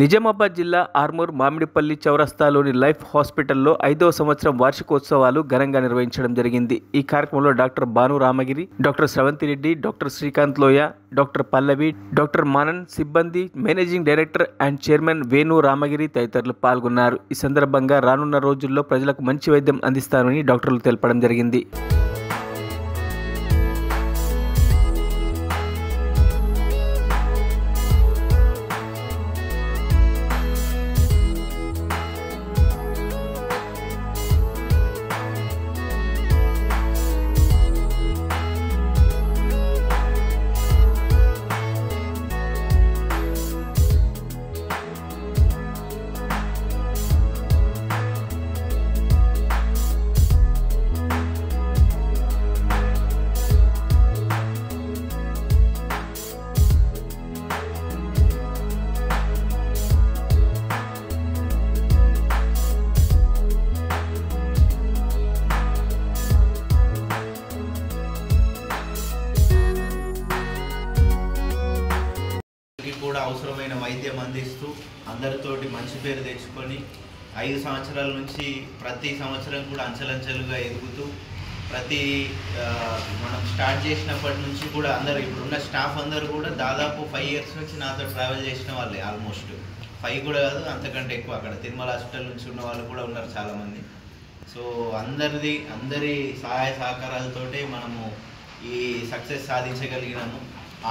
నిజామాబాద్ జిల్లా ఆర్మూర్ మామిడిపల్లి చౌరస్తాలోని లైఫ్ హాస్పిటల్లో 5వ సంవత్సరం వార్షికోత్సవాలు ఘనంగా నిర్వహించడం జరిగింది। ఈ కార్యక్రమంలో doctor Bhanu Ramagiri, doctor Sravanthi Reddy, doctor Srikanth లోయ, డాక్టర్ పల్లవి, డాక్టర్ మానన్, సిబ్బంది, managing director and chairman Venu Ramagiri తదితరులు పాల్గొన్నారు। ఈ సందర్భంగా రానున్న రోజుల్లో ప్రజలకు మంచి వైద్యం అందిస్తారని డాక్టర్లు తెలపడం జరిగింది। కూడా అవసరమైన వైద్యం అందిస్తూ అందరితోటి మంచి పేరు తెచ్చుకొని 5 సంవత్సరాల నుంచి ప్రతి సంవత్సరం కూడా అంచెలంచెలుగా ఎదుగుతూ మనం స్టార్ట్ చేసినప్పటి నుంచి కూడా అందరూ ఇప్పుడున్న స్టాఫ్ అందరూ కూడా దాదాపు 5 years నుంచి నాతో ట్రావెల్ చేసిన వాళ్ళే, ఆల్మోస్ట్ 5 కూడా కాదు అంతకంటే ఎక్కువ। అక్కడ తిరుమల హాస్పిటల్ నుంచి ఉన్న వాళ్ళు కూడా ఉన్నారు చాలామంది। సో అందరి సహాయ సహకారాలతోటే మనము ఈ సక్సెస్ సాధించగలిగినాము।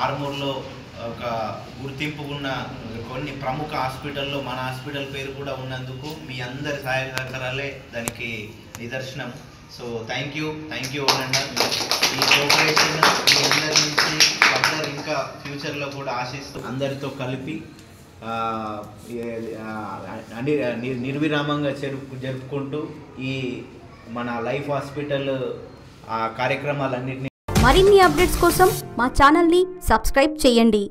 ఆర్మూర్లో ఒక గుర్తింపు ఉన్న కొన్ని ప్రముఖ హాస్పిటల్లో మన హాస్పిటల్ పేరు కూడా ఉన్నందుకు మీ అందరి సహాయ సహకారాలే దానికి నిదర్శనం। సో థ్యాంక్ యూ అనండి। ఈ కోఆపరేషన్ మీ అందరి నుంచి ఫర్దర్ ఇంకా ఫ్యూచర్లో కూడా ఆశిస్తూ అందరితో కలిపి నిర్విరామంగా జరుపుకుంటూ ఈ మన లైఫ్ హాస్పిటల్ కార్యక్రమాలన్నింటినీ మరిన్ని అప్డేట్స్ కోసం మా ఛానల్ని సబ్స్క్రైబ్ చేయండి।